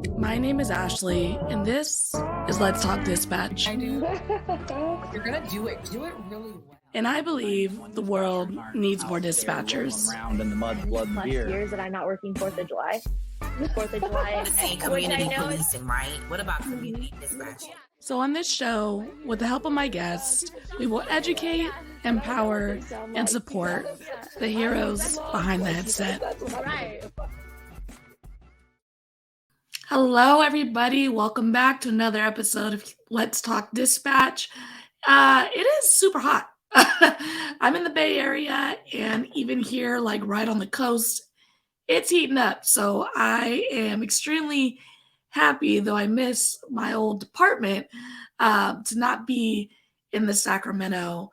My name is Ashley, and this is Let's Talk Dispatch. I do. You're gonna do it. Do it really well. And I believe the world needs more dispatchers. Around in the mud, blood, and beer. Years that I'm not working 4th of July. 4th of July. Saying community policing, right? What about community dispatching? So on this show, with the help of my guests, we will educate, empower, and support the heroes behind the headset. Right. Hello, everybody. Welcome back to another episode of Let's Talk Dispatch. It is super hot. I'm in the Bay Area, and even here, like right on the coast, it's heating up. So I am extremely happy, though I miss my old department, to not be in the Sacramento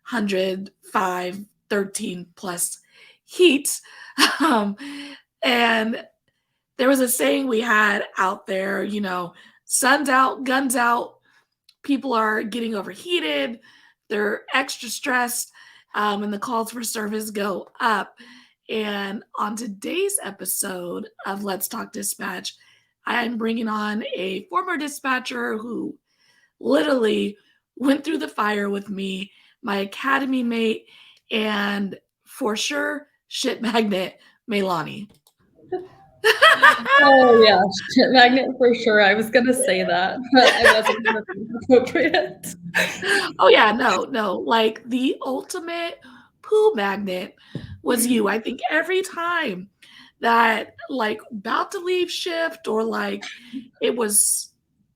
105, 13 plus heat. And there was a saying we had out there, you know, sun's out, guns out. People are getting overheated. They're extra stressed, and the calls for service go up. And on today's episode of Let's Talk Dispatch, I'm bringing on a former dispatcher who literally went through the fire with me, my academy mate, and for sure, shit magnet, Maylani. Oh yeah, shit magnet for sure. I was gonna say that, but I wasn't gonna be appropriate. Oh yeah, no. Like the ultimate Pooh Magnet was you. I think every time that like about to leave shift or like it was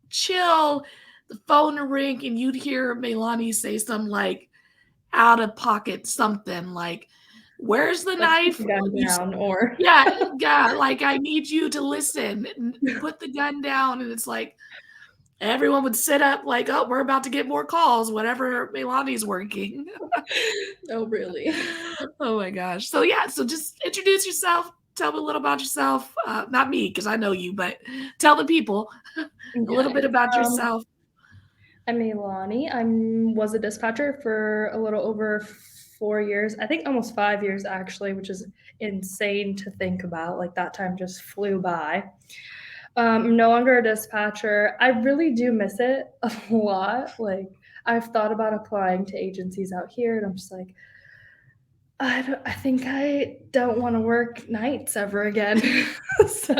chill, the phone would ring and you'd hear Maylani say some like out of pocket something like, "Where's the knife?" Gun down, or Yeah, like I need you to listen and put the gun down. And it's like everyone would sit up like, oh, we're about to get more calls, whatever Maylani's working. oh really? Oh my gosh. So yeah, so just introduce yourself. Tell me a little about yourself. Not me, because I know you, but tell the people a little bit about yourself. I'm Maylani. I was a dispatcher for a little over 4 years. I think almost 5 years actually, which is insane to think about. Like that time just flew by. I'm no longer a dispatcher. I really do miss it a lot. Like I've thought about applying to agencies out here, and I'm just like, I think I don't want to work nights ever again. So,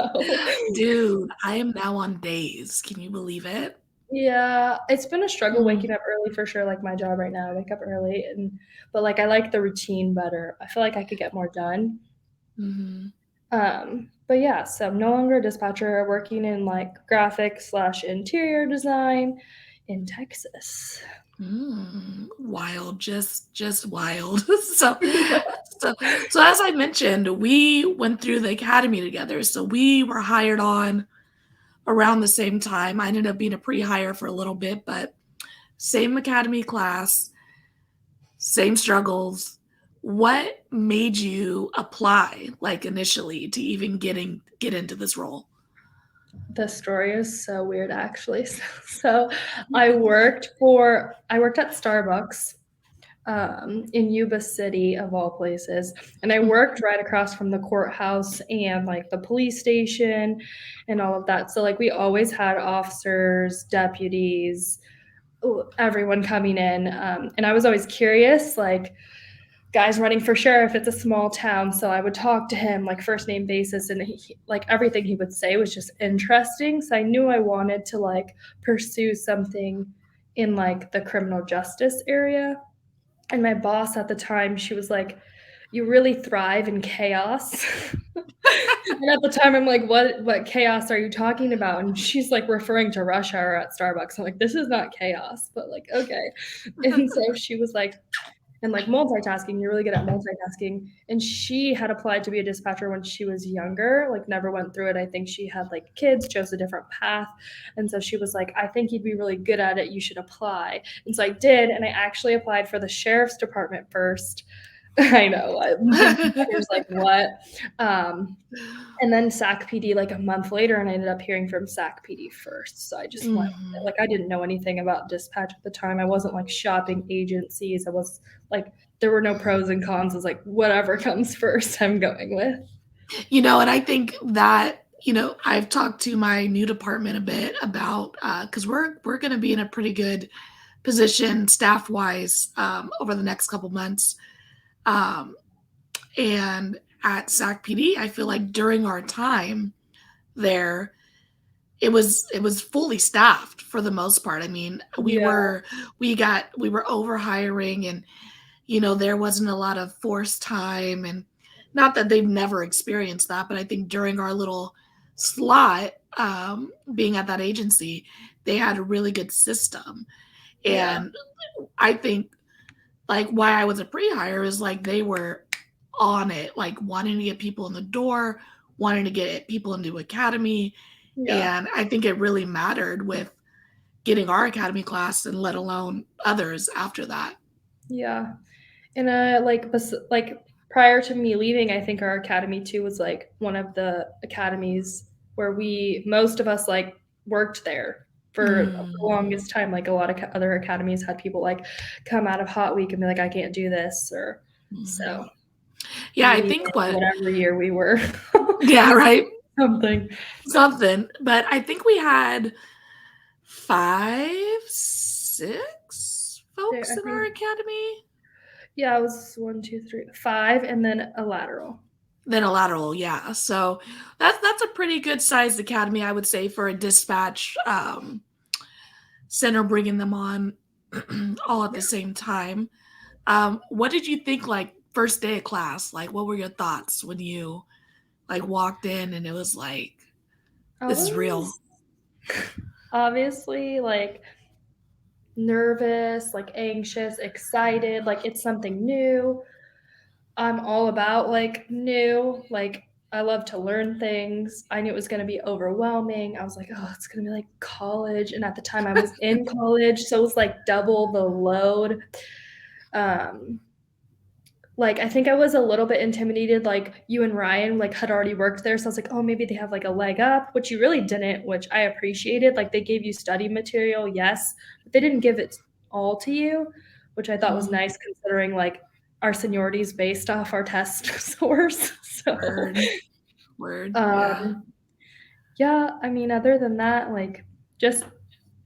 Dude, I am now on days. Can you believe it? yeah, it's been a struggle waking up early for sure. Like my job right now, I wake up early, but like I like the routine better. I feel like I could get more done. Mm-hmm. But yeah, so I'm no longer a dispatcher, working in like graphics/interior design in Texas. Wild, just wild. so as I mentioned, we went through the academy together. So we were hired on around the same time. I ended up being a pre-hire for a little bit, but same academy class, same struggles. What made you apply, like initially, to even get into this role? The story is so weird, actually. So I worked at Starbucks in Yuba City, of all places, and I worked right across from the courthouse and like the police station and all of that. So like we always had officers, deputies, everyone coming in, and I was always curious, like guys running for sheriff. It's a small town, so I would talk to him like first name basis, and like everything he would say was just interesting. So I knew I wanted to like pursue something in like the criminal justice area. And my boss at the time, she was like, "You really thrive in chaos." And at the time I'm like, what chaos are you talking about? And she's like referring to rush hour at Starbucks. I'm like, this is not chaos, but like, okay. And so she was like, and like multitasking, you're really good at multitasking. And she had applied to be a dispatcher when she was younger, like never went through it. I think she had like kids, chose a different path. And so she was like, I think you'd be really good at it. You should apply. And so I did. And I actually applied for the sheriff's department first. I know. I was like, what? And then SAC PD like a month later, and I ended up hearing from SAC PD first. So I just went with it. Like I didn't know anything about dispatch at the time. I wasn't like shopping agencies. I was like, there were no pros and cons. I was like, whatever comes first, I'm going with. You know, and I think that I've talked to my new department a bit about because we're going to be in a pretty good position staff wise over the next couple months. And at SAC PD, I feel like during our time there, it was fully staffed for the most part. I mean, we were over hiring, and there wasn't a lot of forced time, and not that they've never experienced that, but I think during our little slot, being at that agency, they had a really good system. And I think like why I was a pre-hire is like they were on it, like wanting to get people in the door, wanting to get people into academy. And I think it really mattered with getting our academy class and let alone others after that. Yeah. And like prior to me leaving, I think our academy too was like one of the academies where most of us like worked there for the longest time. Like a lot of other academies had people like come out of hot week and be like, I can't do this, or so. Yeah, I think whatever year we were. Yeah, right. Something. But I think we had 5, 6 folks in our academy. Yeah, it was 1, 2, 3, 5, and then a lateral. Yeah. So that's a pretty good sized academy, I would say, for a dispatch center, bringing them on all at the same time. What did you think, like first day of class? Like, what were your thoughts when you like walked in and it was like, this is real? Obviously, like nervous, like anxious, excited, like it's something new. I'm all about like new, like I love to learn things. I knew it was going to be overwhelming. I was like, oh, it's going to be like college. And at the time I was in college, so it was like double the load. Like I think I was a little bit intimidated, like you and Ryan like had already worked there, so I was like, oh, maybe they have like a leg up, which you really didn't, which I appreciated. Like they gave you study material, yes, but they didn't give it all to you, which I thought was nice considering like our seniority is based off our test scores. So Word. Yeah, I mean, other than that, like just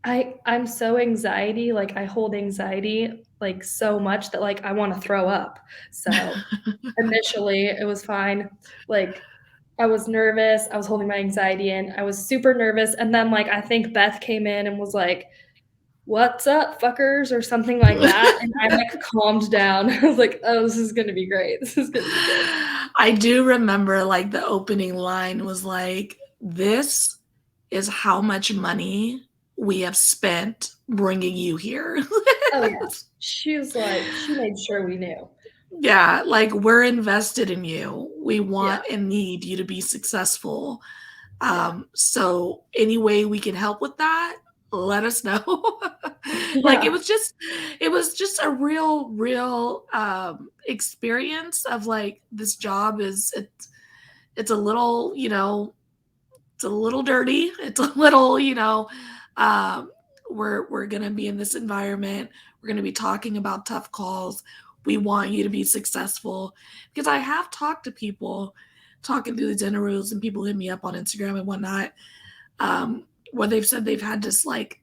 I'm so anxiety, like I hold anxiety like so much that like I want to throw up. So initially it was fine. Like I was nervous, I was holding my anxiety in, I was super nervous, and then like I think Beth came in and was like, what's up, fuckers, or something like that, and I like calmed down. I was like, oh, this is gonna be great. I do remember like the opening line was like, this is how much money we have spent bringing you here. Oh yeah. She was like, she made sure we knew. Yeah, like we're invested in you. We want and need you to be successful. So any way we can help with that, let us know. Like it was just a real experience of like this job it's a little, it's a little dirty. It's a little, we're gonna be in this environment. We're gonna be talking about tough calls. We want you to be successful. Because I have talked to people talking through the dinner rules, and people hit me up on Instagram and whatnot, where they've said they've had this like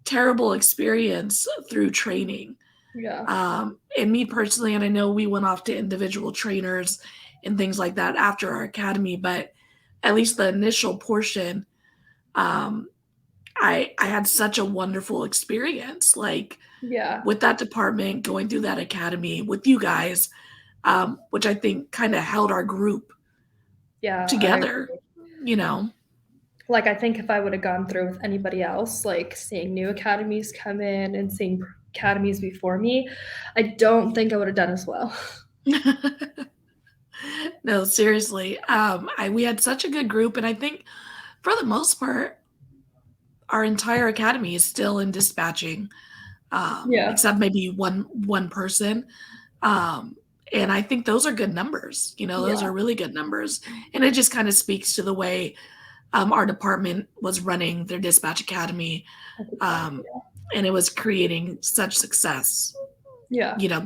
terrible experience through training. And me personally, and I know we went off to individual trainers and things like that after our academy, but at least the initial portion, I had such a wonderful experience, like with that department, going through that academy with you guys, which I think kind of held our group together, Like I think if I would have gone through with anybody else, like seeing new academies come in and seeing academies before me, I don't think I would have done as well. No, seriously. We had such a good group, and I think for the most part, our entire academy is still in dispatching, except maybe one person. And I think those are good numbers. Those are really good numbers. And it just kind of speaks to the way our department was running their dispatch academy. And it was creating such success.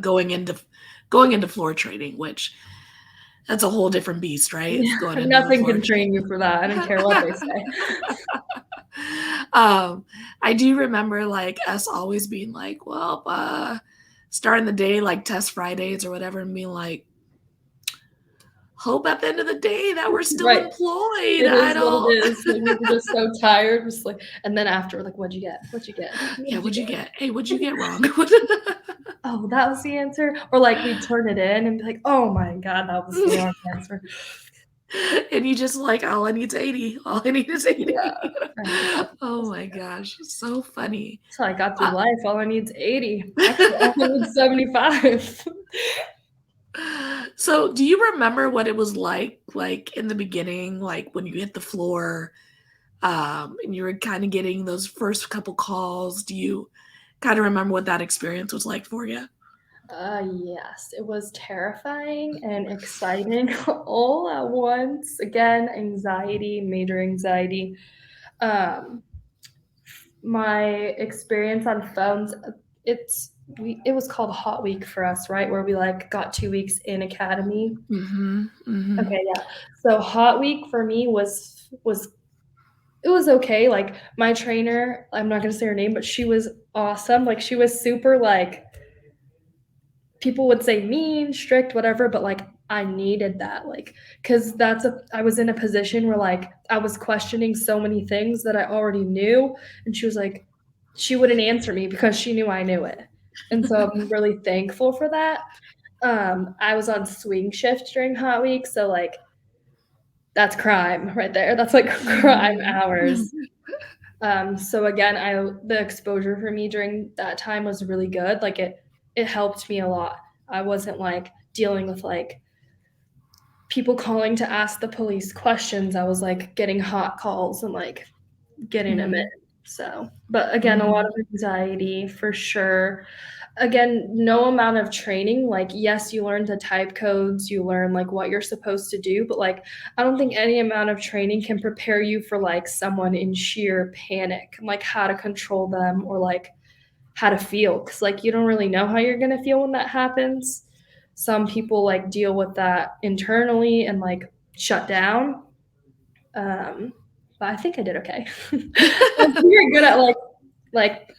Going into floor training, which that's a whole different beast, right? It's going into the Nothing floor can train you for that. I don't care what they say. I do remember like us always being like, well, starting the day like test Fridays or whatever, and being like, hope at the end of the day that we're still Right. employed. It I is don't. what it is. Like, we were just so tired. Just like, and then after, like, what'd you get? What'd you get? Yeah, what'd you get? Hey, what'd you get wrong? Oh, that was the answer. Or like we'd turn it in and be like, oh my God, that was the wrong answer. And you just like, all I need is 80. All I need is 80. Yeah. Oh my gosh, so funny. So I got through life. All I need is 80. Actually, all I need is 75. So do you remember what it was like in the beginning, like when you hit the floor, and you were kind of getting those first couple calls? Do you kind of remember what that experience was like for you? Yes, it was terrifying and exciting all at once. Again, anxiety, major anxiety. Um, my experience on phones, it was called Hot Week for us, right? Where we like got 2 weeks in academy. Okay, yeah. So Hot Week for me was it was okay. Like my trainer, I'm not gonna say her name, but she was awesome. Like she was super like people would say mean, strict, whatever, but like I needed that. Like because I was in a position where like I was questioning so many things that I already knew. And she was like, she wouldn't answer me because she knew I knew it. And so I'm really thankful for that. I was on swing shift during Hot Week, so like that's crime right there. That's like crime hours. So again, the exposure for me during that time was really good. Like it helped me a lot. I wasn't like dealing with like people calling to ask the police questions. I was like getting hot calls and like getting them in. So, but again, a lot of anxiety for sure. Again, no amount of training. Like, yes, you learn the type codes, you learn like what you're supposed to do, but like, I don't think any amount of training can prepare you for like someone in sheer panic, like how to control them or like how to feel. Cause like, you don't really know how you're going to feel when that happens. Some people like deal with that internally and like shut down. But I think I did okay. I'm very good at like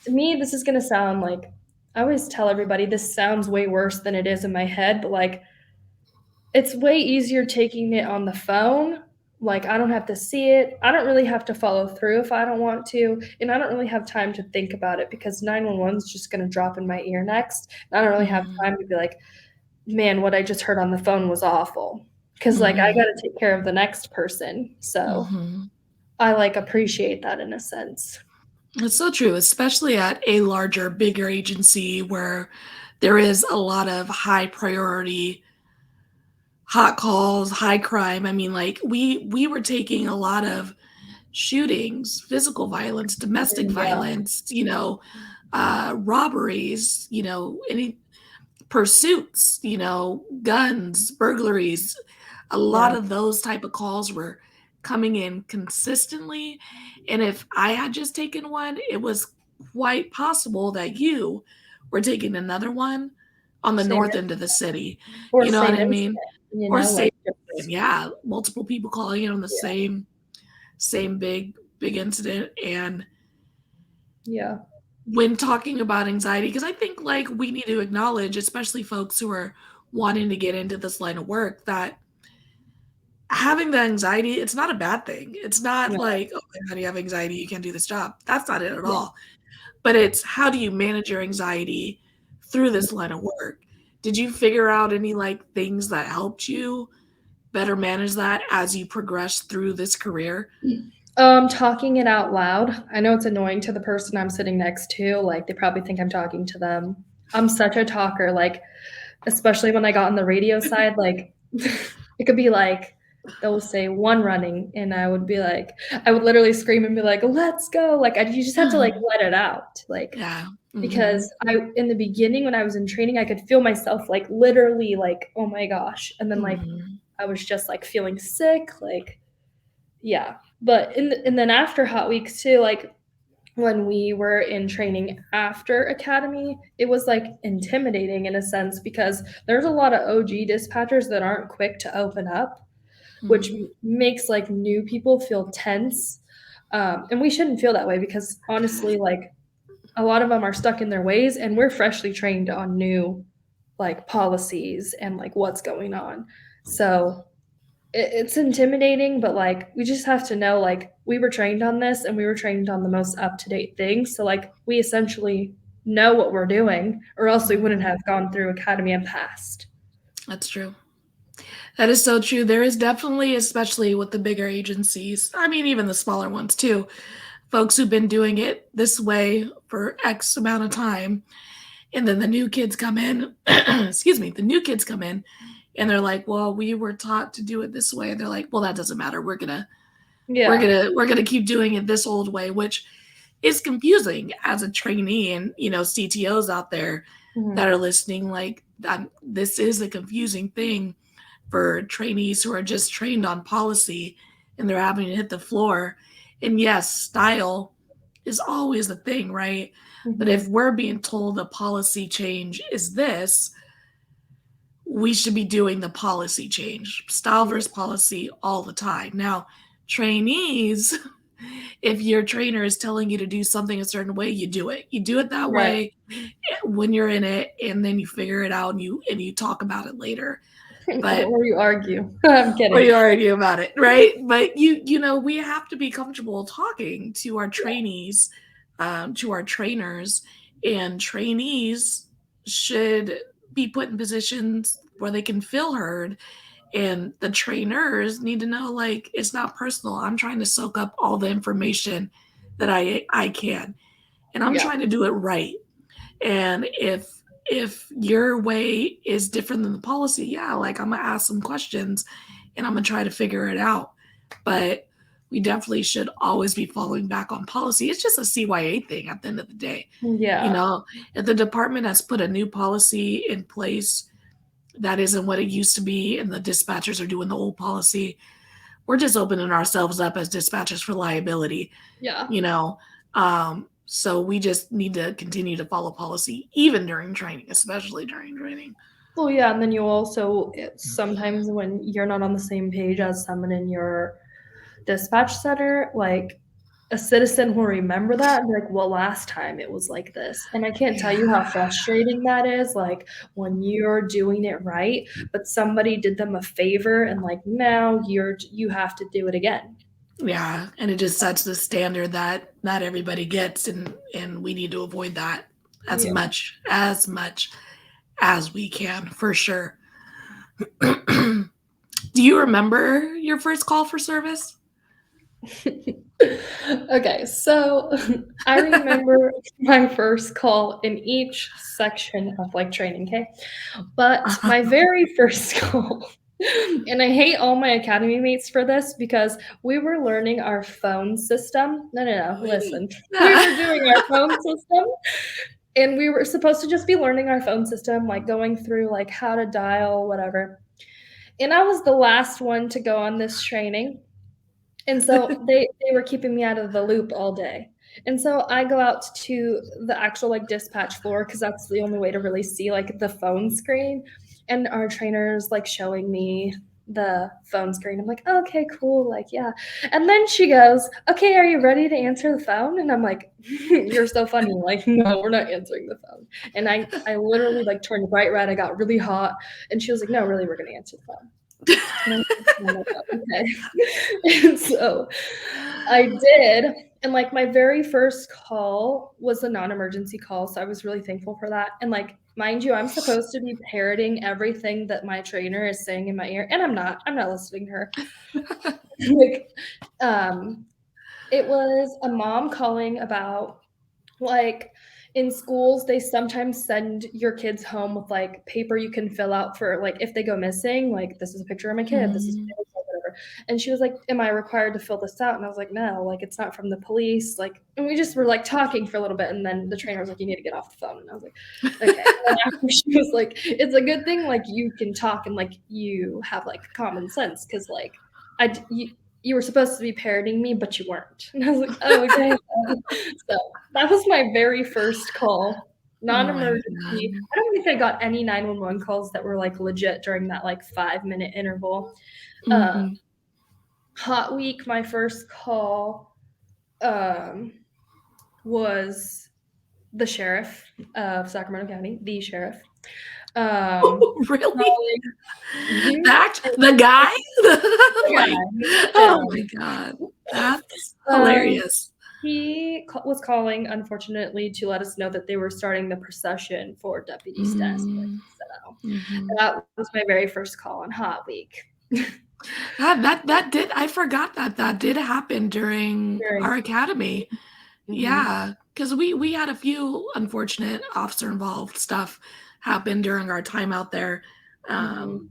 to me, this is gonna sound like I always tell everybody this sounds way worse than it is in my head, but like it's way easier taking it on the phone. Like I don't have to see it. I don't really have to follow through if I don't want to, and I don't really have time to think about it because 911 is just gonna drop in my ear next. And I don't really have time to be like, man, what I just heard on the phone was awful. Because like I got to take care of the next person. So I like appreciate that in a sense. It's so true, especially at a larger, bigger agency where there is a lot of high priority, hot calls, high crime. I mean, like we were taking a lot of shootings, physical violence, domestic violence, robberies, any pursuits, guns, burglaries. A lot of those type of calls were coming in consistently. And if I had just taken one, it was quite possible that you were taking another one on the north end of the city. Or You know what I same mean? incident, Or like yeah, multiple people calling in on the same big incident. And when talking about anxiety, because I think like we need to acknowledge, especially folks who are wanting to get into this line of work, that having the anxiety, it's not a bad thing. It's not like, oh my God, you have anxiety, you can't do this job. That's not it at all. But it's how do you manage your anxiety through this line of work? Did you figure out any like things that helped you better manage that as you progress through this career? Talking it out loud. I know it's annoying to the person I'm sitting next to. Like they probably think I'm talking to them. I'm such a talker, like especially when I got on the radio side, like it could be like they'll say one running and I would be like I would literally scream and be like, let's go. Like you just have to like let it out. Like because in the beginning when I was in training, I could feel myself like literally like, oh my gosh. And then like I was just like feeling sick, like but and then after Hot Weeks too, like when we were in training after academy, it was like intimidating in a sense because there's a lot of OG dispatchers that aren't quick to open up, which makes like new people feel tense. And we shouldn't feel that way because honestly, like a lot of them are stuck in their ways and we're freshly trained on new like policies and like what's going on. So it's intimidating, but like we just have to know like we were trained on this and we were trained on the most up-to-date things. So like we essentially know what we're doing, or else we wouldn't have gone through academy and passed. That's true. That is so true. There is definitely, especially with the bigger agencies, I mean, even the smaller ones too, folks who've been doing it this way for X amount of time. And then the new kids come in, excuse me, the new kids come in and they're like, well, we were taught to do it this way. And they're like, well, that doesn't matter. We're gonna keep doing it this old way, which is confusing as a trainee. And, you know, CTOs out there that are listening, like this is a confusing thing for trainees who are just trained on policy and they're having to hit the floor. And yes, style is always the thing, right? But if we're being told the policy change is this, we should be doing the policy change, style versus policy all the time. Now, trainees, if your trainer is telling you to do something a certain way, you do it. You do it that way when you're in it, and then you figure it out and you talk about it later. But or you argue. I'm kidding. Or you argue about it, right? But you know, we have to be comfortable talking to our trainees, to our trainers, and trainees should be put in positions where they can feel heard. And the trainers need to know, like, it's not personal. I'm trying to soak up all the information that I can, and I'm trying to do it right. And if your way is different than the policy, like I'm gonna ask some questions and I'm gonna try to figure it out. But we definitely should always be following back on policy. It's just a CYA thing at the end of the day. Yeah. You know, if the department has put a new policy in place that isn't what it used to be and the dispatchers are doing the old policy, we're just opening ourselves up as dispatchers for liability. Yeah. You know, so we just need to continue to follow policy, even during training, especially during training. Well, yeah, and then you also sometimes when you're not on the same page as someone in your dispatch center, like a citizen will remember that and be like, well, last time it was like this. And I can't tell you how frustrating that is, like when you're doing it right, but somebody did them a favor and like now you have to do it again. Yeah, and it just sets the standard that not everybody gets, and we need to avoid that as much as we can, for sure. Do you remember your first call for service? Okay, so I remember my first call in each section of like training, okay? But my very first call, and I hate all my academy mates for this because we were learning our phone system. No, listen. We were doing our phone system and we were supposed to just be learning our phone system, like going through like how to dial, whatever. And I was the last one to go on this training. And so they were keeping me out of the loop all day. And so I go out to the actual like dispatch floor because that's the only way to really see like the phone screen. And our trainer's like showing me the phone screen. I'm like, oh, okay, cool. Like, yeah. And then she goes, okay, are you ready to answer the phone? And I'm like, you're so funny. Like, no, we're not answering the phone. And I literally like turned bright red. I got really hot. And she was like, no, really, we're going to answer the phone. Okay. And so I did. And like my very first call was a non-emergency call. So I was really thankful for that. And like, mind you, I'm supposed to be parroting everything that my trainer is saying in my ear. And I'm not listening to her. Like, it was a mom calling about like in schools, they sometimes send your kids home with like paper you can fill out for like if they go missing, like this is a picture of my kid, this is whatever. And she was like, am I required to fill this out? And I was like, no, like it's not from the police. Like, and we just were like talking for a little bit. And then the trainer was like, you need to get off the phone. And I was like, okay. And after she was like, it's a good thing like you can talk and like you have like common sense because like you were supposed to be parroting me, but you weren't. And I was like, oh, okay. So that was my very first call. Oh my Non-emergency. God. I don't think I got any 911 calls that were like legit during that like 5-minute interval. Mhm. Hot week, my first call was the sheriff of Sacramento County, the sheriff. Really? Mhm. The guy? Like, Yeah. oh my God. That's hilarious. He was calling, unfortunately, to let us know that they were starting the procession for Deputy Stas. Mhm. So Mhm. that was my very first call on Hot Week. That did, I forgot that did happen during During- our academy. Mhm. Yeah, because we had a few unfortunate officer involved stuff happen during our time out there. Mhm.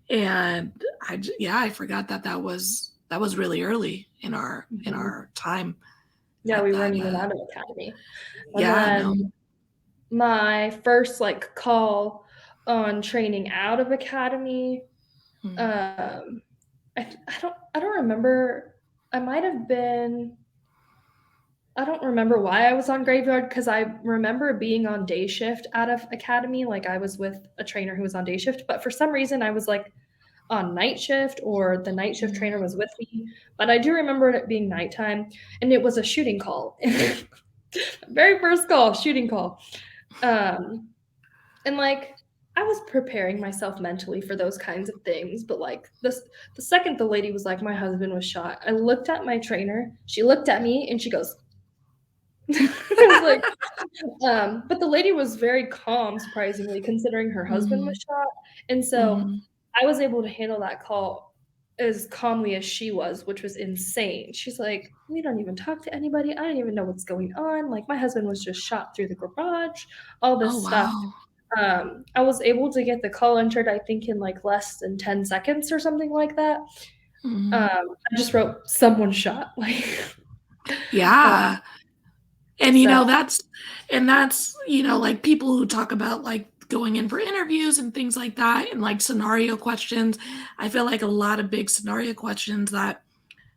And I forgot that was really early in Mhm. our time. Yeah, at we that, weren't even out of academy. And yeah, then no. my first like call on training out of academy, Mm. I don't remember. I might have been. I don't remember why I was on graveyard because I remember being on day shift out of academy. Like I was with a trainer who was on day shift, but for some reason I was like on night shift or the night shift trainer was with me. But I do remember it being nighttime and it was a shooting call. Very first call, shooting call. And like I was preparing myself mentally for those kinds of things, but like the second the lady was like, my husband was shot, I looked at my trainer, she looked at me and she goes, I was like, but the lady was very calm, surprisingly, considering her husband was shot. And so Mhm. I was able to handle that call as calmly as she was, which was insane. She's like, we don't even talk to anybody. I don't even know what's going on. Like, my husband was just shot through the garage, all Oh this stuff. wow. I was able to get the call entered, I think, in like less than 10 seconds or something like that. Mhm. I just wrote someone shot. Like, Yeah. And so that's, like people who talk about like going in for interviews and things like that and like scenario questions. I feel like a lot of big scenario questions that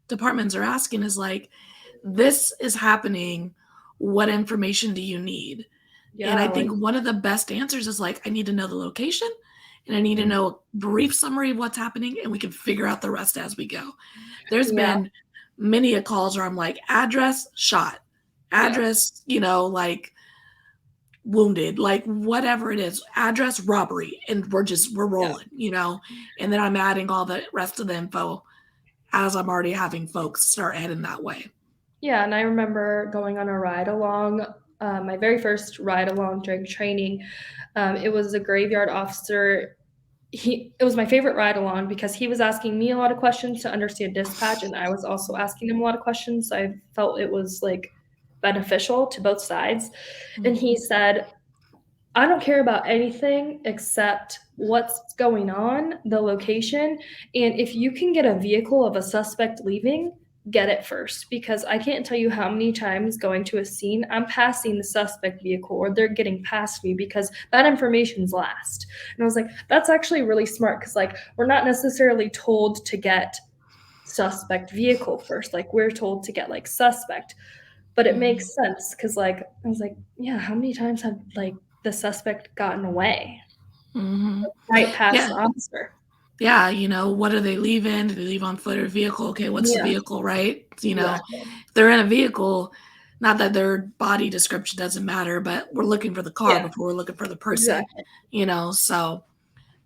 departments are asking is like, this is happening. What information do you need? And I yeah, think like one of the best answers is like, I need to know the location and I need to know a brief summary of what's happening and we can figure out the rest as we go. There's yeah, been many a calls where I'm like, address, shot, yeah. address, like wounded, like whatever it is, address, robbery. And we're Yeah. rolling. And then I'm adding all the rest of the info as I'm already having folks start heading that way. Yeah, and I remember going on a ride along, my very first ride along during training. It was a graveyard officer. It was my favorite ride along because he was asking me a lot of questions to understand dispatch, and I was also asking him a lot of questions. So I felt it was like beneficial to both sides. And he said, I don't care about anything except what's going on, the location, and if you can get a vehicle of a suspect leaving, get it first because I can't tell you how many times going to a scene I'm passing the suspect vehicle or they're getting past me because that information's last. And I was like, that's actually really smart because like we're not necessarily told to get suspect vehicle first. Like we're told to get like suspect. But it makes sense because like I was like, yeah, how many times have like the suspect gotten away Mm-hmm. right past Yeah. the officer? Yeah. What are they leaving? Do they leave on foot or vehicle? Okay. What's the Yeah, vehicle, right? exactly. If they're in a vehicle, not that their body description doesn't matter, but we're looking for the car Yeah, before we're looking for the person, exactly. so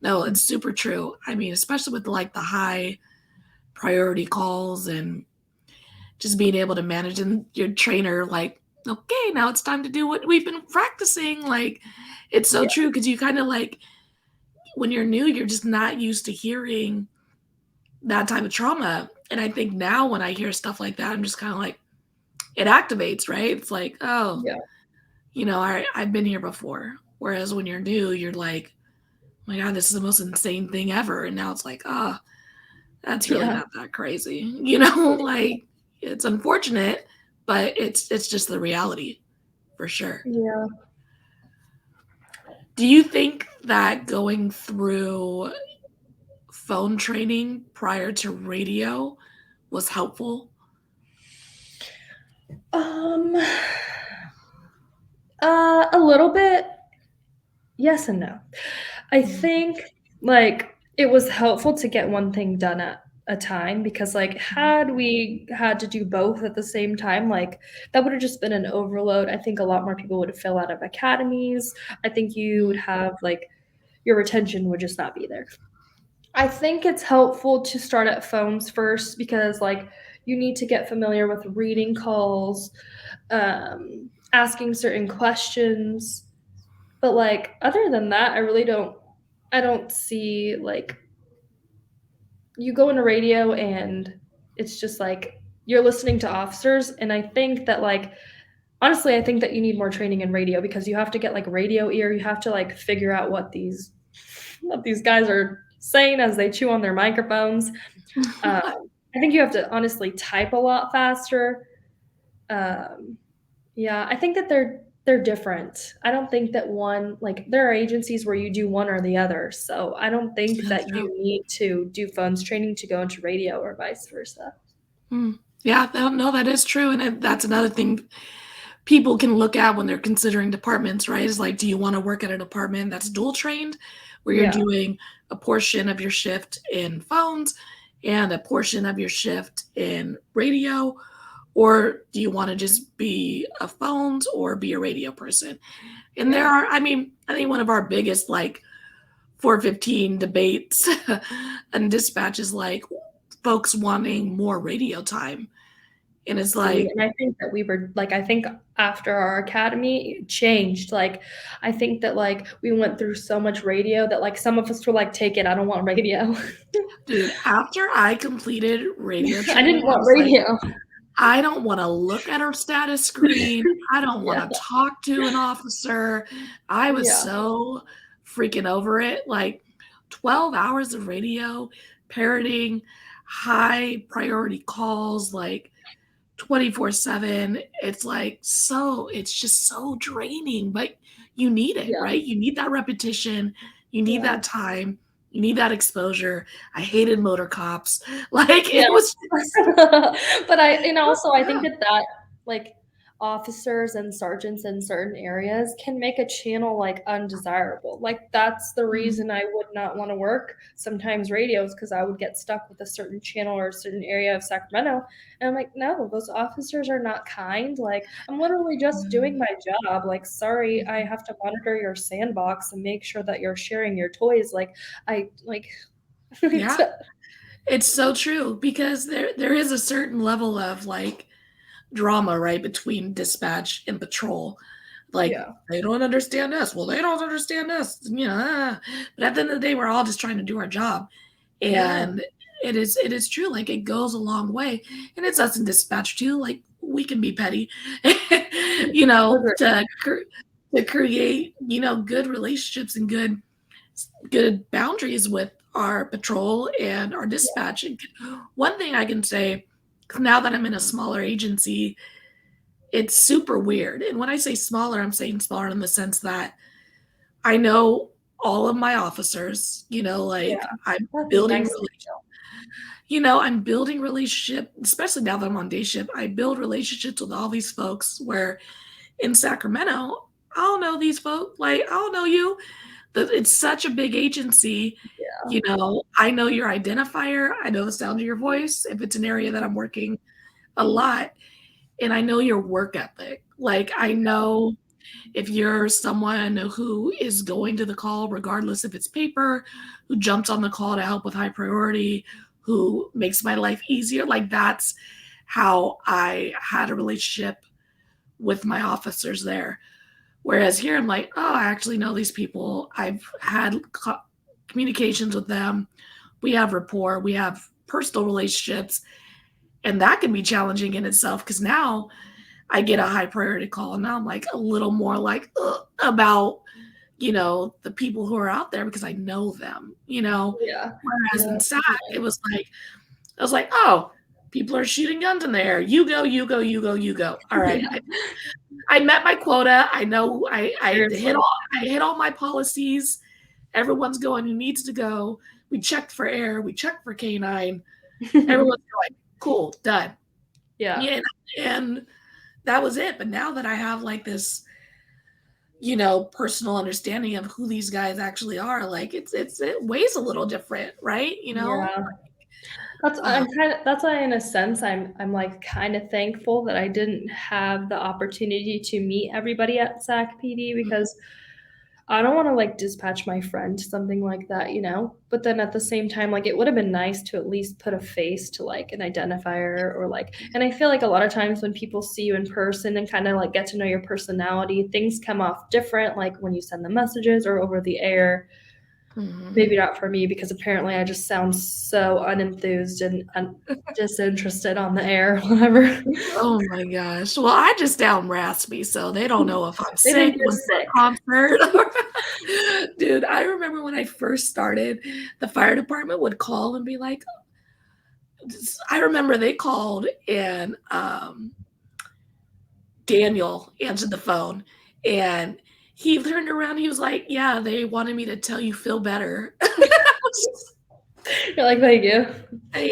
no, it's super true. I mean, especially with like the high priority calls and just being able to manage and your trainer like, okay, now it's time to do what we've been practicing. Like it's so Yeah, true because you kind of like when you're new, you're just not used to hearing that type of trauma. And I think now when I hear stuff like that, I'm just kind of like, it activates, right? It's like, oh, yeah, I've been here before. Whereas when you're new, you're like, oh my God, this is the most insane thing ever. And now it's like, oh, that's really yeah, not that crazy. Like it's unfortunate, but it's just the reality for sure. yeah. Do you think that going through phone training prior to radio was helpful? A little bit. Yes and no. I think like it was helpful to get one thing done at a time because like had we had to do both at the same time, like that would have just been an overload. I think a lot more people would fill out of academies. I think you would have like your retention would just not be there. I think it's helpful to start at phones first because like you need to get familiar with reading calls, asking certain questions. But like other than that, I don't see like you go into radio and it's just like you're listening to officers and I think that like honestly I think that you need more training in radio because you have to get like radio ear, you have to like figure out what these guys are saying as they chew on their microphones. I think you have to honestly type a lot faster. Yeah, I think that they're different. I don't think that one like there are agencies where you do one or the other. So I don't think That's that true. you need to do phones training to go into radio or vice versa. Yeah, no, that is true. And that's another thing people can look at when they're considering departments, right? Is like, do you want to work at a department that's dual trained, where you're Yeah. doing a portion of your shift in phones and a portion of your shift in radio? Or do you want to just be a phones or be a radio person? And there are, I mean, I think one of our biggest like 415 debates and dispatch is like folks wanting more radio time. And it's like, And I think that we were like I think after our academy it changed. Like I think that like we went through so much radio that like some of us were like, take it, I don't want radio. dude, after I completed radio I training, didn't want was like, radio. I don't want to look at her status screen. I don't want Yeah. to talk to an officer. I was Yeah. so freaking over it. Like 12 hours of radio, parroting high priority calls, like 24/7. It's like it's just so draining, but you need it, Yeah. right? You need that repetition. You need Yeah. that time. You need that exposure. I hated motor cops. Like Yeah. it was But also I think that like officers and sergeants in certain areas can make a channel like undesirable. Like that's the reason I would not want to work sometimes radios because I would get stuck with a certain channel or a certain area of Sacramento. And I'm like, no, those officers are not kind. Like I'm literally just doing my job. Like, sorry, I have to monitor your sandbox and make sure that you're sharing your toys. Like I like yeah. It's so true because there is a certain level of like drama, right, between dispatch and patrol. Like Yeah. they don't understand us. Well, they don't understand us. But at the end of the day, we're all just trying to do our job. And it is true. Like it goes a long way. And it's us in dispatch too. Like we can be petty, to create, good relationships and good boundaries with our patrol and our dispatch. And one thing I can say, now that I'm in a smaller agency, it's super weird. And when I say smaller, I'm saying smaller in the sense that I know all of my officers, I'm building I'm building relationship, especially now that I'm on day shift. I build relationships with all these folks where in Sacramento, I don't know these folks. Like, I don't know you. It's such a big agency. I know your identifier. I know the sound of your voice if it's an area that I'm working a lot. And I know your work ethic. Like, I know if you're someone who is going to the call, regardless if it's paper, who jumps on the call to help with high priority, who makes my life easier. Like, that's how I had a relationship with my officers there. Whereas here, I'm like, oh, I actually know these people. I've had communications with them. We have rapport. We have personal relationships. And that can be challenging in itself because now I get a high priority call. And now I'm like a little more like about, the people who are out there because I know them, Yeah. Whereas in SAC, it was like, I was like, oh, people are shooting guns in there. You go, you go, you go, you go. All right. Yeah. I met my quota. I know I hit all my policies. Everyone's going who needs to go. We checked for air. We checked for canine. Everyone's going. Cool, done. Yeah. Yeah, and that was it. But now that I have like this, personal understanding of who these guys actually are, like it weighs a little different, right? Yeah. Uh, That's why in a sense I'm like kind of thankful that I didn't have the opportunity to meet everybody at SAC PD, because I don't want to like dispatch my friend to something like that, But then at the same time, like it would have been nice to at least put a face to like an identifier, or like, and I feel like a lot of times when people see you in person and kind of like get to know your personality, things come off different, like when you send the messages or over the air. Maybe not for me, because apparently I just sound so unenthused and disinterested on the air, whatever. Oh my gosh. Well, I just sound raspy, so they don't know if I'm They think sick, you're went to sick. a concert. Dude, I remember when I first started, the fire department would call and be like, I remember they called and Daniel answered the phone and he turned around. He was like, yeah, they wanted me to tell you feel better. You're like, thank you. I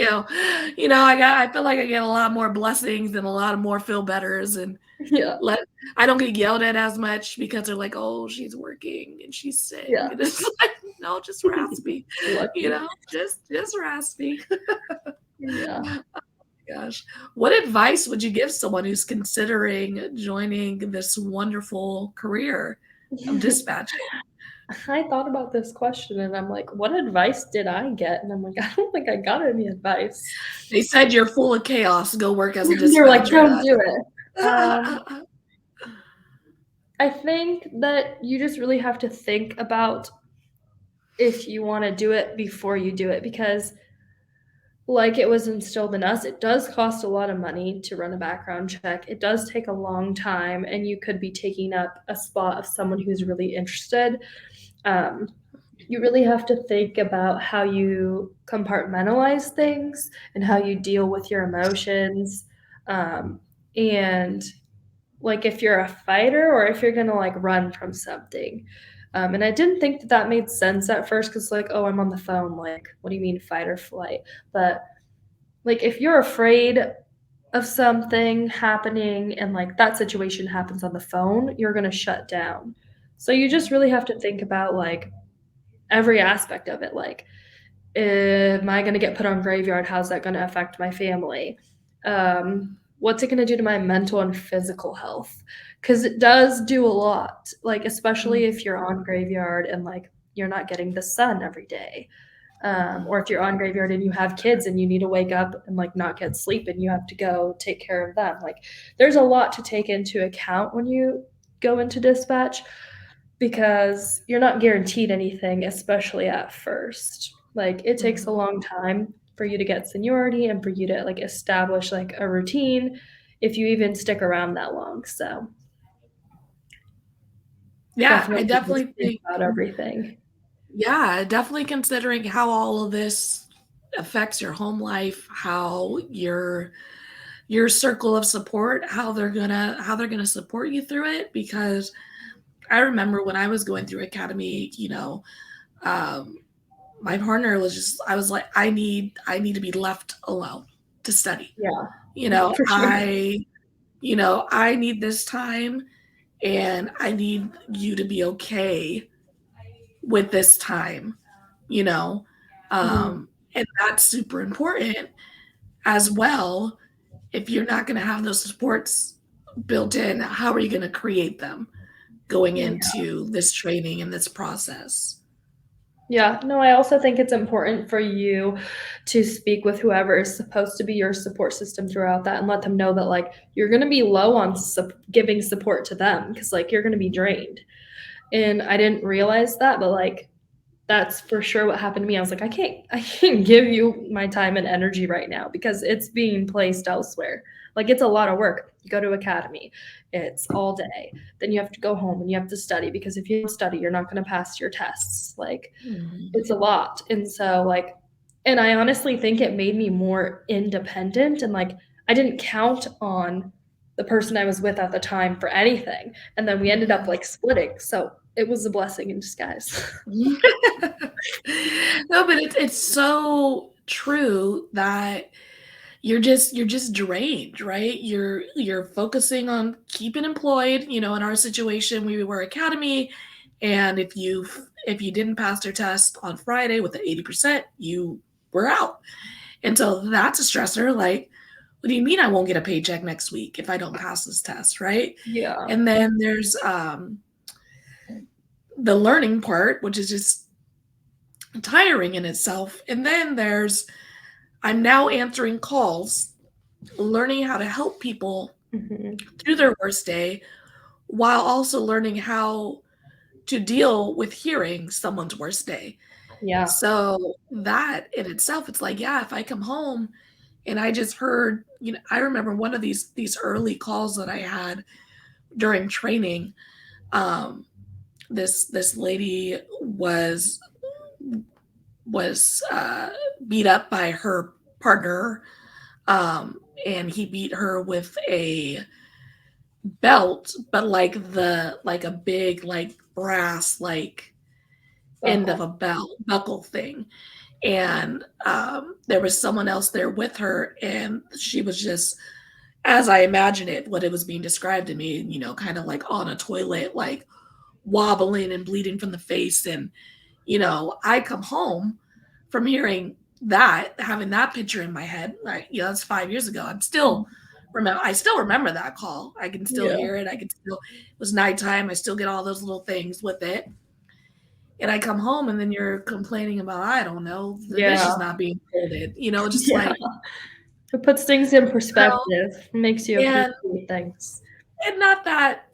feel like I get a lot more blessings and a lot of more feel betters, and Yeah. I don't get yelled at as much because they're like, oh, she's working and she's sick. Yeah. And it's like, no, just raspy, Lucky. just raspy. Yeah. Gosh, what advice would you give someone who's considering joining this wonderful career of dispatching? I thought about this question and I'm like, what advice did I get? And I'm like, I don't think I got any advice. They said you're full of chaos. Go work as a dispatcher. You're like, don't do it. I think that you just really have to think about if you want to do it before you do it, because like it was instilled in us, it does cost a lot of money to run a background check. It does take a long time, and you could be taking up a spot of someone who's really interested. You really have to think about how you compartmentalize things and how you deal with your emotions. And like if you're a fighter or if you're going to like run from something. And I didn't think that made sense at first, because like, oh, I'm on the phone. Like, what do you mean fight or flight? But like if you're afraid of something happening and like that situation happens on the phone, you're going to shut down. So you just really have to think about like every aspect of it. Like, am I going to get put on graveyard? How's that going to affect my family? What's it going to do to my mental and physical health? Because it does do a lot, like especially if you're on graveyard and like you're not getting the sun every day. Or if you're on graveyard and you have kids and you need to wake up and like not get sleep and you have to go take care of them. Like there's a lot to take into account when you go into dispatch, because you're not guaranteed anything, especially at first. Like it takes a long time for you to get seniority and for you to like establish like a routine, if you even stick around that long. So Yeah, I definitely think about everything. Yeah, definitely considering how all of this affects your home life, how your circle of support, how they're gonna support you through it. Because I remember when I was going through academy, my partner was just, I was like, I need to be left alone to study. Yeah. For sure. I need this time, and I need you to be okay with this time, and that's super important as well. If you're not going to have those supports built in, how are you going to create them going into this training and this process? Yeah, no, I also think it's important for you to speak with whoever is supposed to be your support system throughout that, and let them know that like you're going to be low on giving support to them, because like you're going to be drained. And I didn't realize that, but like that's for sure what happened to me. I was like, I can't give you my time and energy right now because it's being placed elsewhere. Like it's a lot of work. You go to academy, it's all day. Then you have to go home and you have to study, because if you don't study, you're not going to pass your tests. Like it's a lot. And so like, and I honestly think it made me more independent, and like I didn't count on the person I was with at the time for anything. And then we ended up like splitting. So it was a blessing in disguise. No, but it's so true that you're just drained, right? You're focusing on keeping employed. In our situation, we were academy, and if you didn't pass your test on Friday with the 80%, you were out. And so that's a stressor. Like, what do you mean I won't get a paycheck next week if I don't pass this test, right? Yeah. And then there's the learning part, which is just tiring in itself. And then there's I'm now answering calls, learning how to help people through their worst day, while also learning how to deal with hearing someone's worst day. Yeah. So that in itself, it's like, yeah, if I come home and I just heard, I remember one of these early calls that I had during training. This lady was beat up by her partner, and he beat her with a belt, but like a big brass end of a buckle thing. And there was someone else there with her, and she was just, as I imagine it, what it was being described to me, kind of like on a toilet, like wobbling and bleeding from the face. And I come home from hearing that, having that picture in my head, like, that's 5 years ago. I still remember that call. I can still hear it. It was nighttime. I still get all those little things with it. And I come home, and then you're complaining about, I don't know, the dish is not being folded, just like. It puts things in perspective, makes you appreciate things. And not that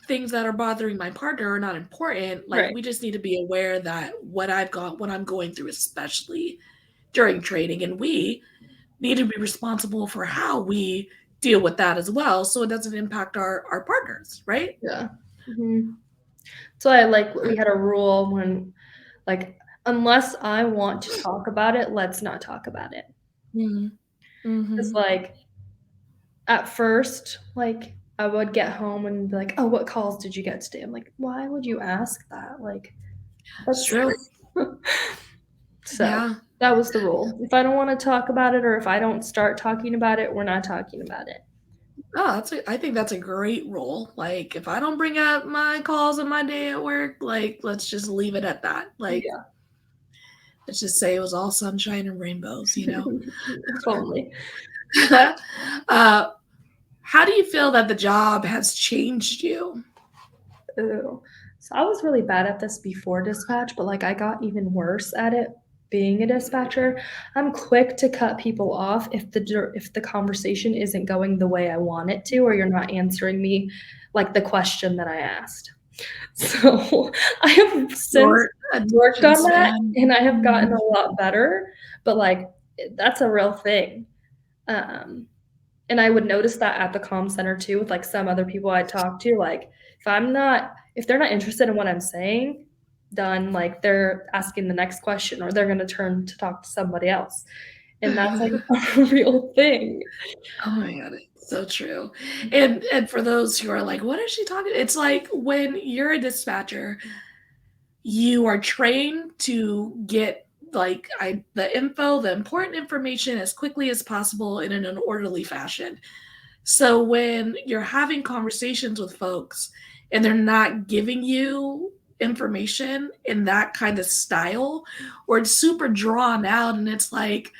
things that are bothering my partner are not important. Like, we just need to be aware that what I'm going through, especially during training, and we need to be responsible for how we deal with that as well, so it doesn't impact our partners, right? Yeah. So we had a rule when, unless I want to talk about it, let's not talk about it. It's at first, I would get home and be like, oh, what calls did you get today? I'm like, why would you ask that? That's true. So that was the rule. If I don't want to talk about it, or if I don't start talking about it, we're not talking about it. Oh, I think that's a great rule. Like, if I don't bring up my calls and my day at work, let's just leave it at that. Let's just say it was all sunshine and rainbows, Totally. How do you feel that the job has changed you? Ooh. So I was really bad at this before dispatch, but I got even worse at it being a dispatcher. I'm quick to cut people off if the conversation isn't going the way I want it to, or you're not answering me the question that I asked. So I have since worked on that, and I have gotten a lot better, but that's a real thing. And I would notice that at the comm center too, with some other people I talk to, if they're not interested in what I'm saying, done, they're asking the next question, or they're going to turn to talk to somebody else. And that's a real thing. Oh my God, it's so true. And for those who are like, what is she talking? It's like, when you're a dispatcher, you are trained to get the info, the important information, as quickly as possible and in an orderly fashion. So when you're having conversations with folks and they're not giving you information in that kind of style, or it's super drawn out, and it's like,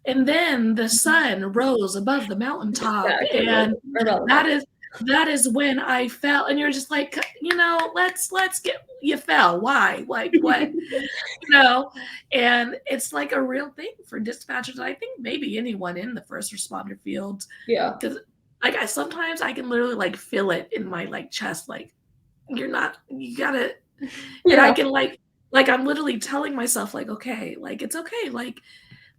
and then the sun rose above the mountaintop, and that is when I fell, and you're just like, let's get, you fell, why, what, and it's a real thing for dispatchers. I think maybe anyone in the first responder field, because sometimes I can literally feel it in my chest, you gotta, and I can I'm literally telling myself okay, it's okay,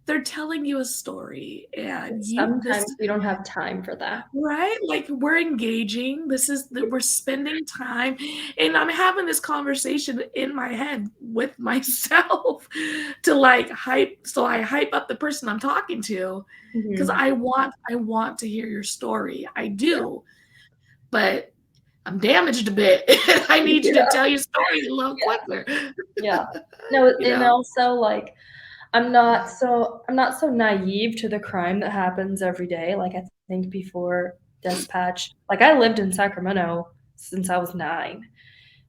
they're telling you a story, and sometimes we don't have time for that, right? We're engaging. We're spending time, and I'm having this conversation in my head with myself to hype. So I hype up the person I'm talking to, because I want to hear your story. I do, but I'm damaged a bit. I need you to tell your story a little quicker. No, and also I'm not so naive to the crime that happens every day. Like I think before dispatch, like I lived in Sacramento since I was 9.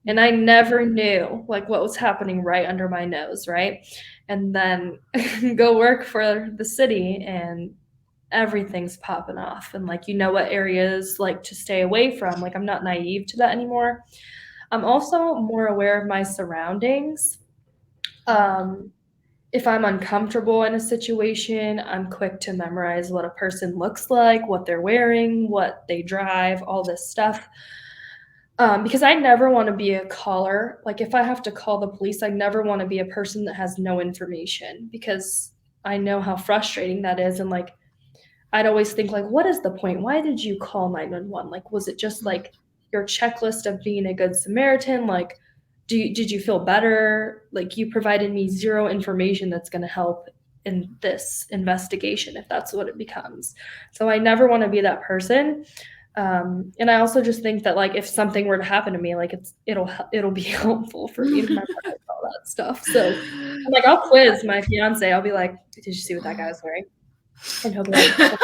And I never knew like what was happening right under my nose, right? And then go work for the city and everything's popping off and like you know what areas like to stay away from. Like I'm not naive to that anymore. I'm also more aware of my surroundings. Um if I'm uncomfortable in a situation, I'm quick to memorize what a person looks like, what they're wearing, what they drive, all this stuff. Because I never want to be a caller. Like, if I have to call the police, I never want to be a person that has no information because I know how frustrating that is. And like, I'd always think, like, what is the point? Why did you call 911? Like, was it just like your checklist of being a good Samaritan? Like, did you feel better? Like, you provided me zero information that's going to help in this investigation if that's what it becomes. So I never want to be that person. And I also just think that like if something were to happen to me, like it'll be helpful for me to memorize all that stuff. So like I'll quiz my fiance. I'll be like, "Did you see what that guy was wearing?" And he'll be like,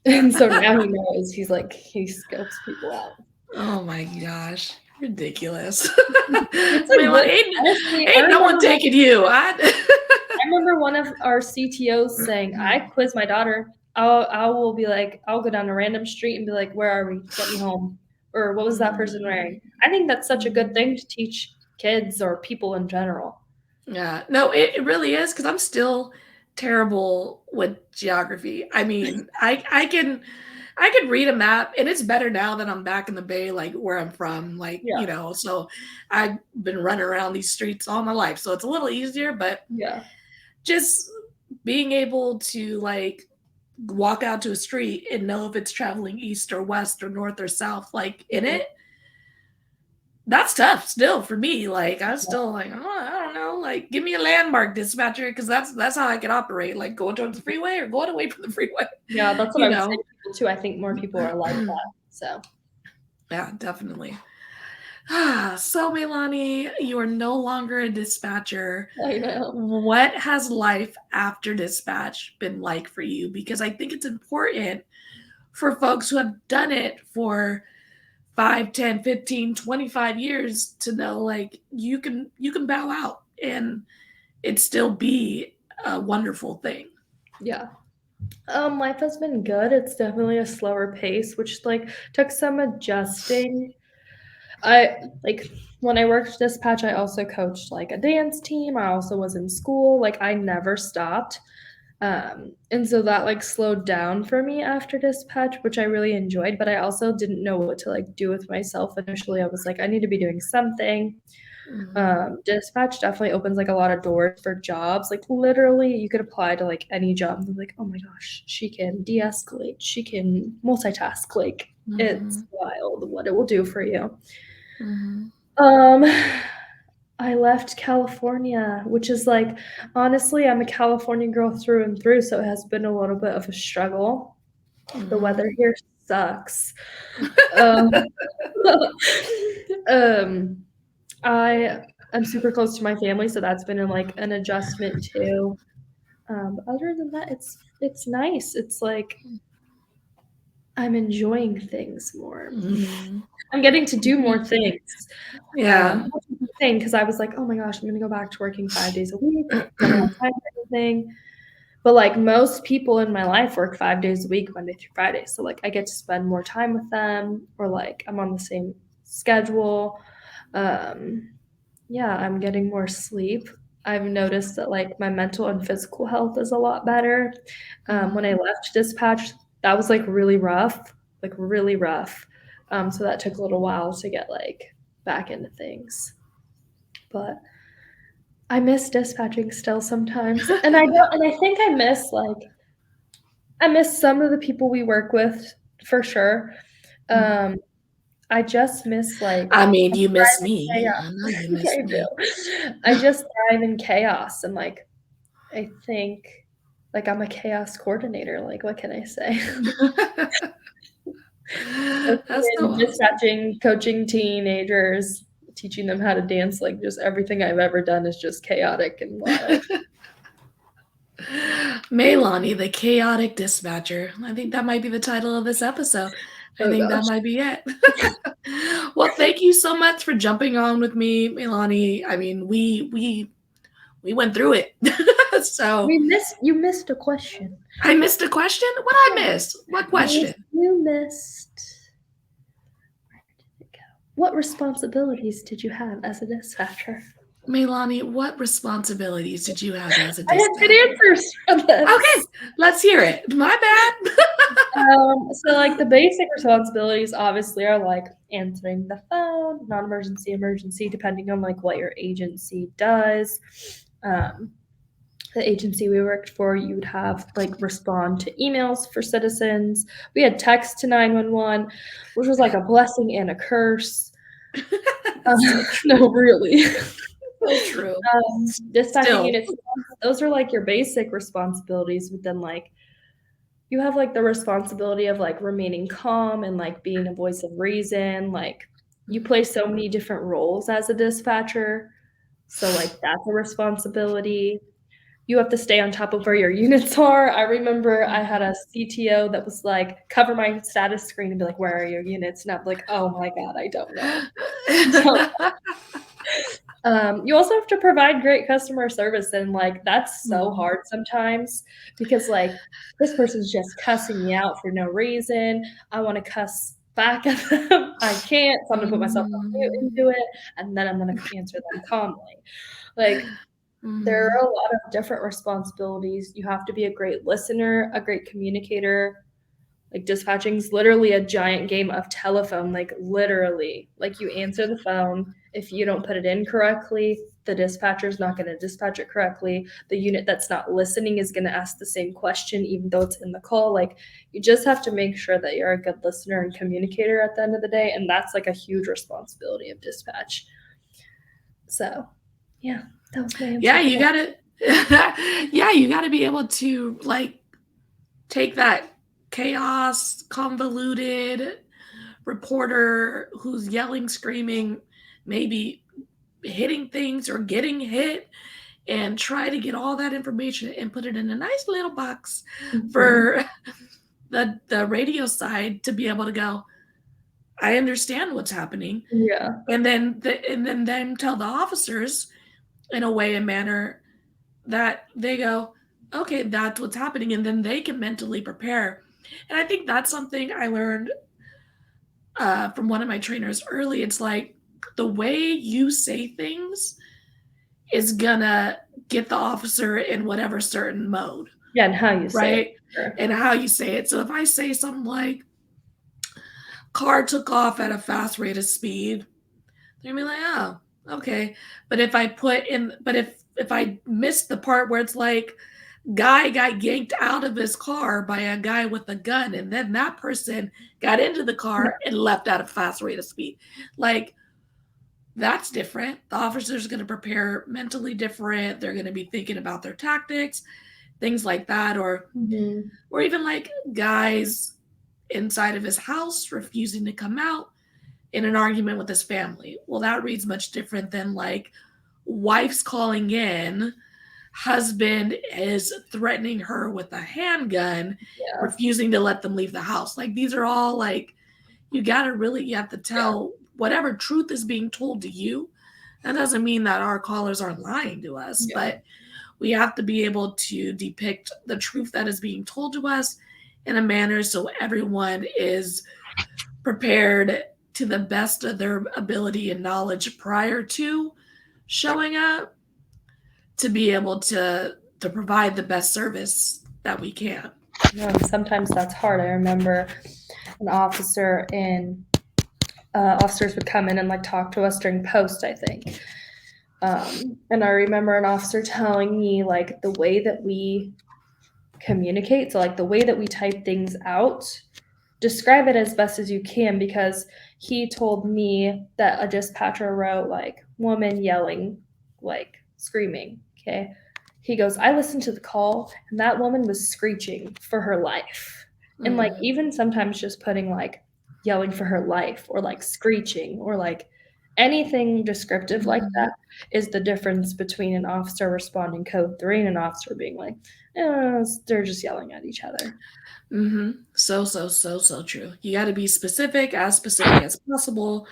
and so now he knows. He's like he scopes people out. Oh my gosh, ridiculous! It's like, Maylani, ain't no one taking you. I remember one of our CTOs saying, "I quiz my daughter. I will be like, I'll go down a random street and be like, where are we? Get me home." Or what was that person wearing? I think that's such a good thing to teach kids or people in general. Yeah, no, it really is because I'm still terrible with geography. I mean, I can read a map, and it's better now that I'm back in the Bay, like where I'm from. Like Yeah. so I've been running around these streets all my life, so it's a little easier. But Yeah. just being able to like walk out to a street and know if it's traveling east or west or north or south, like in it, that's tough still for me. Like I'm still like, oh, I don't know, like give me a landmark, dispatcher, because that's how I can operate, like going towards the freeway or going away from the freeway. Yeah, that's what I'm saying too. I think more people are like that. So yeah, definitely. So Maylani, you are no longer a dispatcher. I know. What has life after dispatch been like for you? Because I think it's important for folks who have done it for 5, 10, 15, 25 years to know like you can bow out and it still be a wonderful thing. Yeah. Life has been good. It's definitely a slower pace, which like took some adjusting. I like when I worked dispatch, I also coached like a dance team. I also was in school. Like I never stopped. And so that like slowed down for me after dispatch, which I really enjoyed, but I also didn't know what to like do with myself initially. I was like, I need to be doing something. Dispatch definitely opens like a lot of doors for jobs. Like literally you could apply to like any job. They're like, oh my gosh, she can de-escalate, she can multitask. Like it's wild what it will do for you. I left California, which is like, honestly, I'm a California girl through and through, so it has been a little bit of a struggle. The weather here sucks. I'm super close to my family, so that's been like an adjustment too. Other than that, it's nice. It's like I'm enjoying things more. I'm getting to do more things. Yeah. Because I was like, oh my gosh, I'm going to go back to working 5 days a week. I don't have time for anything. But like most people in my life work 5 days a week, Monday through Friday. So like I get to spend more time with them, or like I'm on the same schedule. Yeah, I'm getting more sleep. I've noticed that like my mental and physical health is a lot better. When I left dispatch, that was like really rough. So that took a little while to get like back into things. But I miss dispatching still sometimes. And I think I miss some of the people we work with for sure. I just miss like I mean, you miss me. chaos. I know you miss I me. do. I just thrive in chaos, and like I think like I'm a chaos coordinator. Like what can I say? That's so Dispatching, coaching teaching them how to dance, like just everything I've ever done is just chaotic and wild. Maylani, the chaotic dispatcher. I think that might be the title of this episode. I Oh think that gosh. might be it. Well, thank you so much for jumping on with me, Maylani. I mean, we went through it. So You missed a question. I missed a question. What I miss? What question? You missed. Where did it go? What responsibilities did you have as a dispatcher? Maylani, what responsibilities did you have as a I have dispatcher? good answers for this. Okay, let's hear it. My bad. So like the basic responsibilities obviously are like answering the phone, non-emergency, emergency, depending on like what your agency does. The agency we worked for, you would have like respond to emails for citizens. We had text to 911, which was like a blessing and a curse. No, really. So true. Dispatching Still. units, those are like your basic responsibilities, but then like you have like the responsibility of like remaining calm and like being a voice of reason. Like you play so many different roles as a dispatcher. So like that's a responsibility. You have to stay on top of where your units are. I remember I had a CTO that was like, cover my status screen and be like, where are your units? And I'm like, oh my God, I don't know. You also have to provide great customer service, and like that's so hard sometimes because like this person's just cussing me out for no reason. I want to cuss back at them. I can't, so I'm gonna put myself on mute and do it, and then I'm gonna answer them calmly. Like there are a lot of different responsibilities. You have to be a great listener, a great communicator. Like dispatching is literally a giant game of telephone, like literally. Like you answer the phone. If you don't put it in correctly, the dispatcher is not going to dispatch it correctly. The unit that's not listening is going to ask the same question, even though it's in the call. Like you just have to make sure that you're a good listener and communicator at the end of the day. And that's like a huge responsibility of dispatch. So, yeah, that was my answer. Yeah, you gotta you gotta be able to like take that chaos, convoluted reporter who's yelling, screaming, maybe hitting things or getting hit, and try to get all that information and put it in a nice little box for the radio side to be able to go, I understand what's happening. Yeah. And then them tell the officers in a way and manner that they go, okay, that's what's happening. And then they can mentally prepare. And I think that's something I learned from one of my trainers early. It's like the way you say things is gonna get the officer in whatever certain mode. Yeah, and how you say right? it. Sure. And how you say it. So if I say something like, car took off at a fast rate of speed, they're gonna be like, oh, okay. But if I put in, but if I miss the part where it's like, guy got yanked out of his car by a guy with a gun, and then that person got into the car and left at a fast rate of speed, like that's different. The officer's going to prepare mentally different. They're going to be thinking about their tactics, things like that, or even like guys inside of his house refusing to come out in an argument with his family. Well, that reads much different than like wife's calling in, husband is threatening her with a handgun, refusing to let them leave the house. Like these are all like, you have to tell whatever truth is being told to you. That doesn't mean that our callers aren't lying to us, but we have to be able to depict the truth that is being told to us in a manner so everyone is prepared to the best of their ability and knowledge prior to showing up to be able to provide the best service that we can. Sometimes that's hard. I remember an officer officers would come in and like talk to us during post, I think. And I remember an officer telling me like the way that we communicate, so like the way that we type things out, describe it as best as you can, because he told me that a dispatcher wrote like woman yelling, like screaming. Okay. He goes, I listened to the call and that woman was screeching for her life. And like even sometimes just putting like yelling for her life or like screeching or like anything descriptive like that is the difference between an officer responding code 3 and an officer being like, they're just yelling at each other. So true. You got to be specific as possible.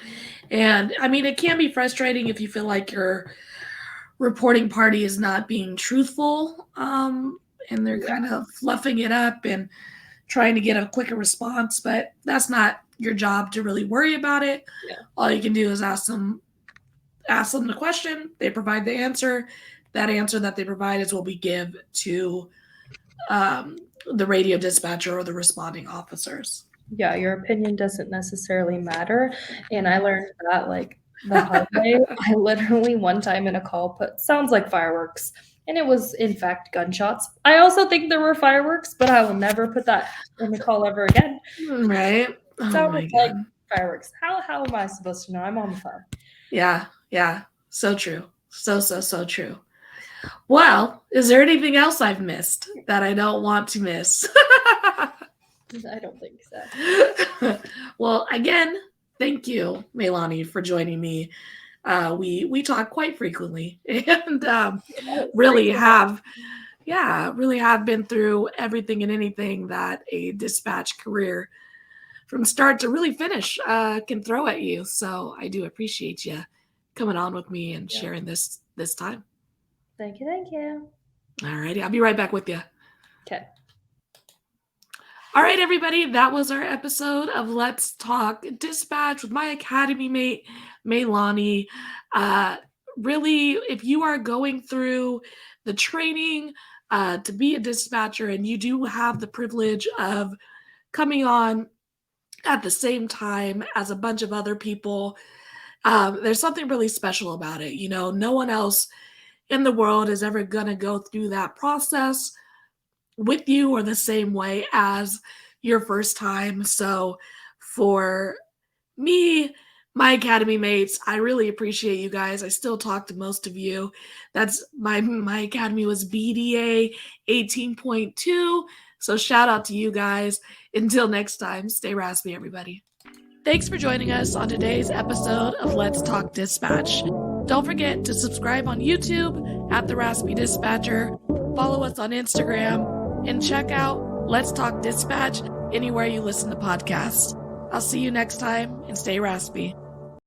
And I mean, it can be frustrating if you feel like your reporting party is not being truthful, and they're kind of fluffing it up and trying to get a quicker response, but that's not your job to really worry about it. Yeah. All you can do is ask them the question, they provide the answer. That answer that they provide is what we give to the radio dispatcher or the responding officers. Yeah, your opinion doesn't necessarily matter. And I learned that like the hard way. I literally one time in a call put sounds like fireworks. And it was in fact gunshots. I also think there were fireworks, but I will never put that in the call ever again. Right? Oh Sounded like fireworks. How am I supposed to know? I'm on the phone. Yeah. So true. So true. Well, is there anything else I've missed that I don't want to miss? I don't think so. Well, again, thank you, Maylani, for joining me. We talk quite frequently and really have been through everything and anything that a dispatch career from start to really finish can throw at you. So I do appreciate you coming on with me and sharing this time. Thank you. All righty. I'll be right back with you. Okay. All right, everybody. That was our episode of Let's Talk Dispatch with my academy mate, Maylani. Really, if you are going through the training to be a dispatcher and you do have the privilege of coming on at the same time as a bunch of other people, there's something really special about it. You know, no one else in the world is ever going to go through that process with you or the same way as your first time. So for me, my academy mates, I really appreciate you guys. I still talk to most of you. That's my academy was BDA 18.2. So shout out to you guys. Until next time, stay raspy, everybody. Thanks for joining us on today's episode of Let's Talk Dispatch. Don't forget to subscribe on YouTube at The Raspy Dispatcher, follow us on Instagram, and check out Let's Talk Dispatch anywhere you listen to podcasts. I'll see you next time, and stay raspy.